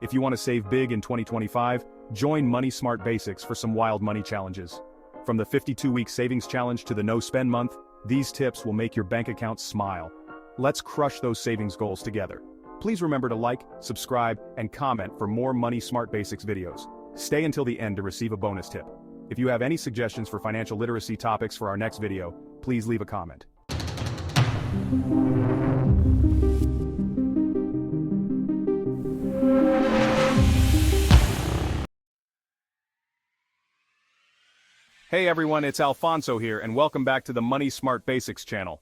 If you want to save big in 2025, join Money Smart Basics for some wild money challenges. From the 52-week savings challenge to the no spend month, these tips will make your bank account smile. Let's crush those savings goals together. Please remember to like, subscribe, and comment for more Money Smart Basics videos. Stay until the end to receive a bonus tip. If you have any suggestions for financial literacy topics for our next video, please leave a comment. Hey everyone, it's Alfonso here, and welcome back to the Money Smart Basics channel.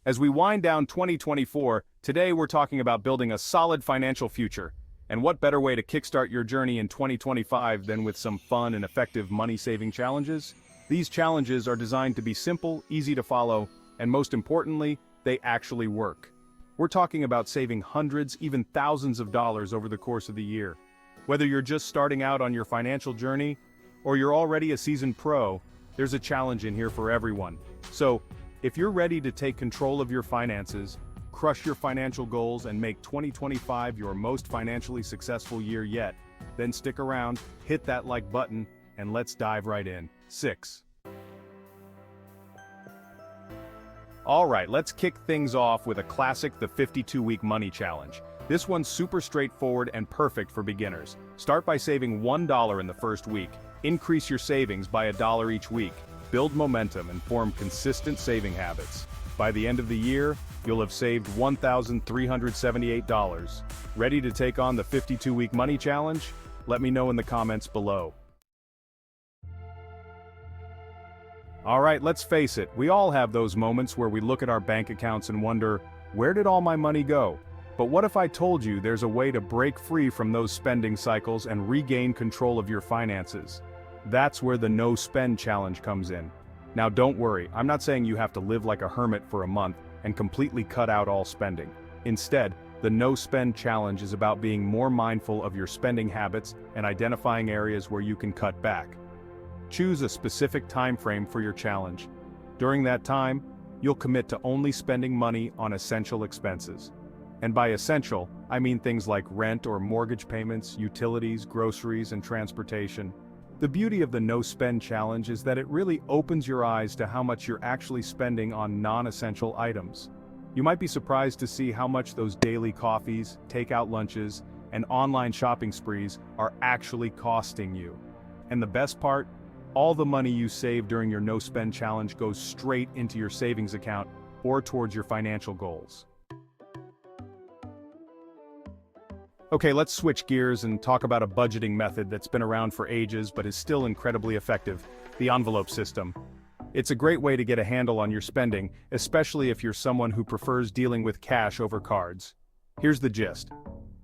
As we wind down 2024, today we're talking about building a solid financial future. And what better way to kickstart your journey in 2025 than with some fun and effective money-saving challenges? These challenges are designed to be simple, easy to follow, and most importantly, they actually work. We're talking about saving hundreds, even thousands of dollars over the course of the year. Whether you're just starting out on your financial journey, or you're already a seasoned pro, there's a challenge in here for everyone. So, if you're ready to take control of your finances, crush your financial goals, and make 2025 your most financially successful year yet, then stick around, hit that like button, and let's dive right in. 6. Alright, let's kick things off with a classic, the 52-week money challenge. This one's super straightforward and perfect for beginners. Start by saving $1 in the first week. Increase your savings by $1 each week. Build momentum and form consistent saving habits. By the end of the year, you'll have saved $1,378. Ready to take on the 52-week money challenge? Let me know in the comments below. Alright, let's face it, we all have those moments where we look at our bank accounts and wonder, where did all my money go? But what if I told you there's a way to break free from those spending cycles and regain control of your finances? That's where the no spend challenge comes in. Now don't worry, I'm not saying you have to live like a hermit for a month and completely cut out all spending. Instead, the no spend challenge is about being more mindful of your spending habits and identifying areas where you can cut back. Choose a specific time frame for your challenge. During that time, you'll commit to only spending money on essential expenses. And by essential, I mean things like rent or mortgage payments, utilities, groceries, and transportation. The beauty of the no spend challenge is that it really opens your eyes to how much you're actually spending on non-essential items. You might be surprised to see how much those daily coffees, takeout lunches, and online shopping sprees are actually costing you. And the best part? All the money you save during your no spend challenge goes straight into your savings account or towards your financial goals. Okay, let's switch gears and talk about a budgeting method that's been around for ages but is still incredibly effective: the envelope system. It's a great way to get a handle on your spending, especially if you're someone who prefers dealing with cash over cards. Here's the gist.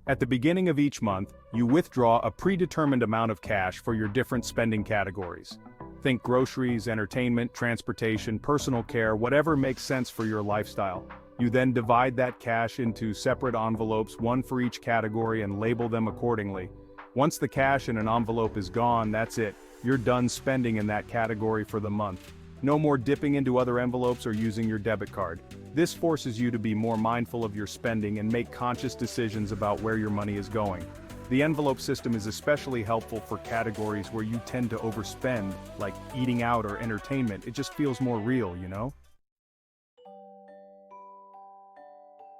At the beginning of each month, you withdraw a predetermined amount of cash for your different spending categories. Think groceries, entertainment, transportation, personal care, whatever makes sense for your lifestyle. You then divide that cash into separate envelopes, one for each category, and label them accordingly. Once the cash in an envelope is gone, that's it. You're done spending in that category for the month. No more dipping into other envelopes or using your debit card. This forces you to be more mindful of your spending and make conscious decisions about where your money is going. The envelope system is especially helpful for categories where you tend to overspend, like eating out or entertainment. It just feels more real, you know?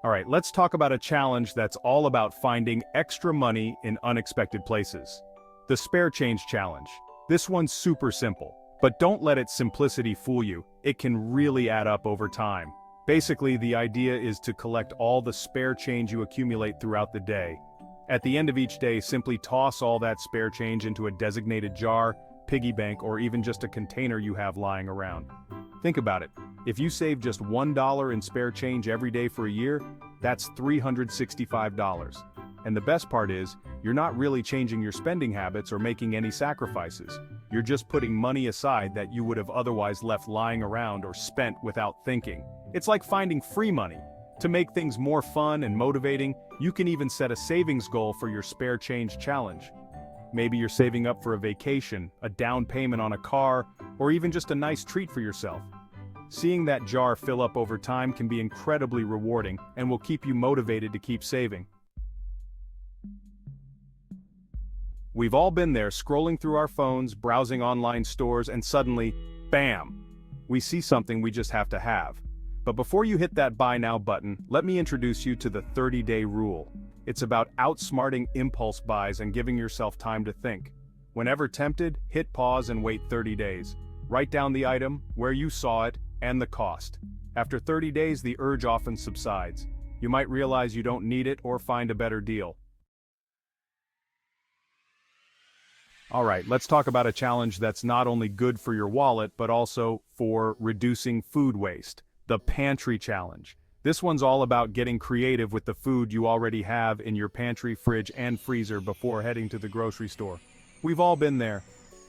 Alright, let's talk about a challenge that's all about finding extra money in unexpected places. The spare change challenge. This one's super simple, but don't let its simplicity fool you. It can really add up over time. Basically, the idea is to collect all the spare change you accumulate throughout the day. At the end of each day, simply toss all that spare change into a designated jar, piggy bank, or even just a container you have lying around. Think about it. If you save just $1 in spare change every day for a year, that's $365. And the best part is, you're not really changing your spending habits or making any sacrifices. You're just putting money aside that you would have otherwise left lying around or spent without thinking. It's like finding free money. To make things more fun and motivating, you can even set a savings goal for your spare change challenge. Maybe you're saving up for a vacation, a down payment on a car, or even just a nice treat for yourself. Seeing that jar fill up over time can be incredibly rewarding and will keep you motivated to keep saving. We've all been there, scrolling through our phones, browsing online stores, and suddenly, bam! We see something we just have to have. But before you hit that buy now button, let me introduce you to the 30-day rule. It's about outsmarting impulse buys and giving yourself time to think. Whenever tempted, hit pause and wait 30 days. Write down the item, where you saw it, and the cost. After 30 days, the urge often subsides. You might realize you don't need it or find a better deal. Alright, let's talk about a challenge that's not only good for your wallet, but also for reducing food waste. The Pantry Challenge. This one's all about getting creative with the food you already have in your pantry, fridge, and freezer before heading to the grocery store. We've all been there.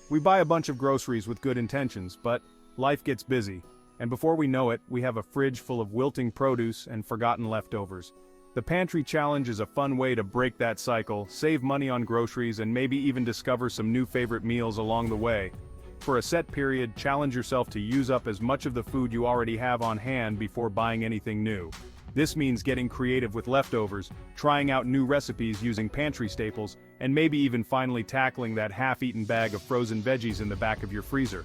We buy a bunch of groceries with good intentions, but life gets busy, and before we know it, we have a fridge full of wilting produce and forgotten leftovers. The Pantry Challenge is a fun way to break that cycle, save money on groceries, and maybe even discover some new favorite meals along the way. For a set period, challenge yourself to use up as much of the food you already have on hand before buying anything new. This means getting creative with leftovers, trying out new recipes using pantry staples, and maybe even finally tackling that half-eaten bag of frozen veggies in the back of your freezer.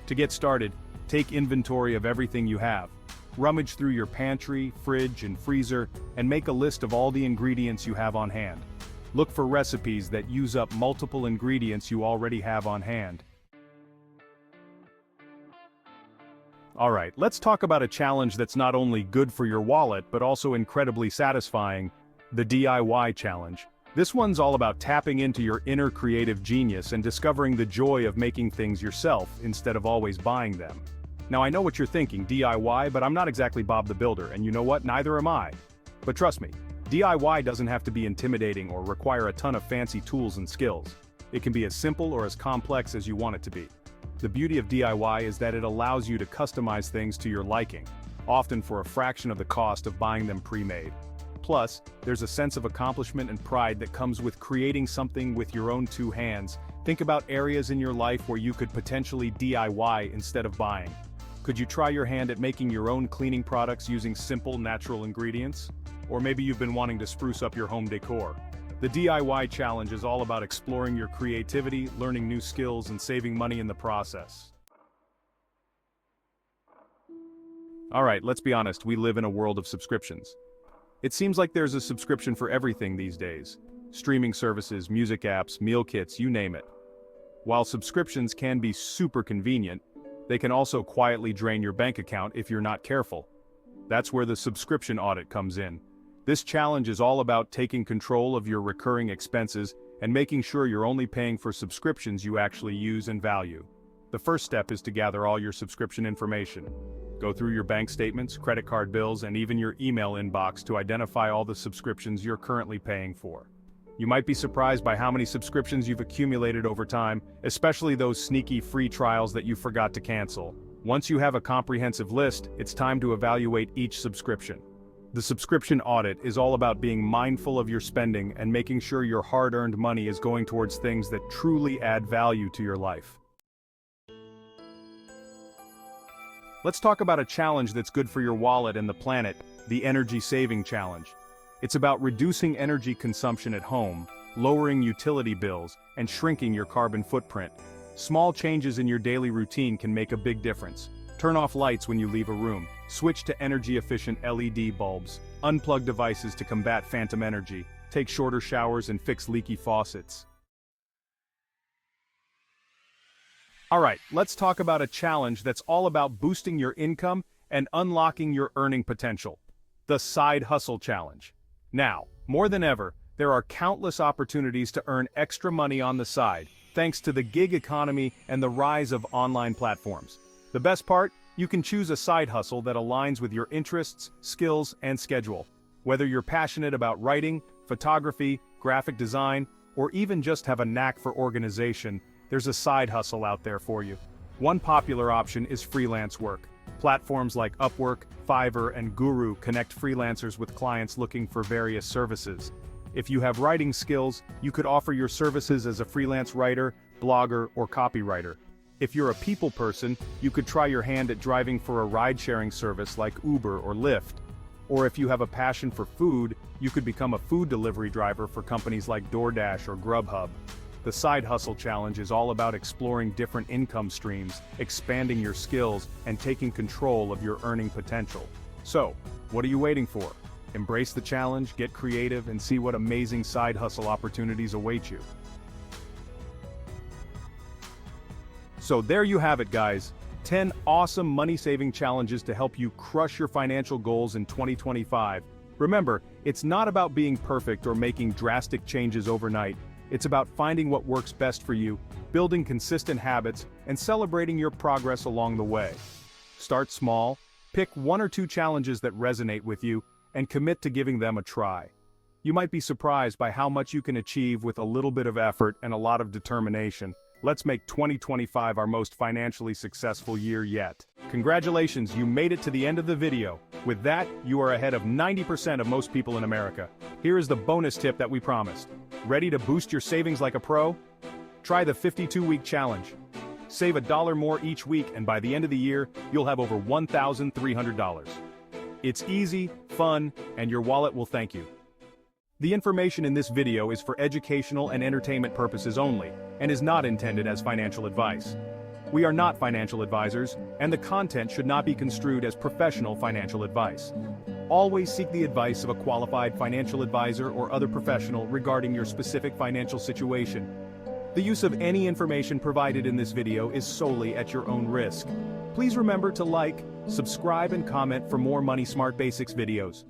To get started, take inventory of everything you have. Rummage through your pantry, fridge, and freezer, and make a list of all the ingredients you have on hand. Look for recipes that use up multiple ingredients you already have on hand. Alright, let's talk about a challenge that's not only good for your wallet, but also incredibly satisfying: the DIY challenge. This one's all about tapping into your inner creative genius and discovering the joy of making things yourself instead of always buying them. Now I know what you're thinking, DIY, but I'm not exactly Bob the Builder, and you know what, neither am I. But trust me, DIY doesn't have to be intimidating or require a ton of fancy tools and skills. It can be as simple or as complex as you want it to be. The beauty of DIY is that it allows you to customize things to your liking, often for a fraction of the cost of buying them pre-made. Plus, there's a sense of accomplishment and pride that comes with creating something with your own two hands. Think about areas in your life where you could potentially DIY instead of buying. Could you try your hand at making your own cleaning products using simple, natural ingredients? Or maybe you've been wanting to spruce up your home decor. The DIY challenge is all about exploring your creativity, learning new skills, and saving money in the process. Alright, let's be honest, we live in a world of subscriptions. It seems like there's a subscription for everything these days. Streaming services, music apps, meal kits, you name it. While subscriptions can be super convenient, they can also quietly drain your bank account if you're not careful. That's where the subscription audit comes in. This challenge is all about taking control of your recurring expenses and making sure you're only paying for subscriptions you actually use and value. The first step is to gather all your subscription information. Go through your bank statements, credit card bills, and even your email inbox to identify all the subscriptions you're currently paying for. You might be surprised by how many subscriptions you've accumulated over time, especially those sneaky free trials that you forgot to cancel. Once you have a comprehensive list, it's time to evaluate each subscription. The subscription audit is all about being mindful of your spending and making sure your hard-earned money is going towards things that truly add value to your life. Let's talk about a challenge that's good for your wallet and the planet: the Energy Saving Challenge. It's about reducing energy consumption at home, lowering utility bills, and shrinking your carbon footprint. Small changes in your daily routine can make a big difference. Turn off lights when you leave a room. Switch to energy-efficient LED bulbs. Unplug devices to combat phantom energy. Take shorter showers and fix leaky faucets. Alright, let's talk about a challenge that's all about boosting your income and unlocking your earning potential: the Side Hustle Challenge. Now, more than ever, there are countless opportunities to earn extra money on the side, thanks to the gig economy and the rise of online platforms. The best part? You can choose a side hustle that aligns with your interests, skills, and schedule. Whether you're passionate about writing, photography, graphic design, or even just have a knack for organization, there's a side hustle out there for you. One popular option is freelance work. Platforms like Upwork, Fiverr, and Guru connect freelancers with clients looking for various services. If you have writing skills, you could offer your services as a freelance writer, blogger, or copywriter. If you're a people person, you could try your hand at driving for a ride-sharing service like Uber or Lyft. Or if you have a passion for food, you could become a food delivery driver for companies like DoorDash or Grubhub. The Side Hustle Challenge is all about exploring different income streams, expanding your skills, and taking control of your earning potential. So, what are you waiting for? Embrace the challenge, get creative, and see what amazing side hustle opportunities await you. So there you have it, guys. 10 awesome money-saving challenges to help you crush your financial goals in 2025. Remember, it's not about being perfect or making drastic changes overnight. It's about finding what works best for you, building consistent habits, and celebrating your progress along the way. Start small, pick 1 or 2 challenges that resonate with you, and commit to giving them a try. You might be surprised by how much you can achieve with a little bit of effort and a lot of determination. Let's make 2025 our most financially successful year yet. Congratulations, you made it to the end of the video. With that, you are ahead of 90% of most people in America. Here is the bonus tip that we promised. Ready to boost your savings like a pro? Try the 52-week challenge. Save $1 more each week, and by the end of the year, you'll have over $1,300. It's easy, fun, and your wallet will thank you. The information in this video is for educational and entertainment purposes only, and is not intended as financial advice. We are not financial advisors, and the content should not be construed as professional financial advice. Always seek the advice of a qualified financial advisor or other professional regarding your specific financial situation. The use of any information provided in this video is solely at your own risk. Please remember to like, subscribe, and comment for more Money Smart Basics videos.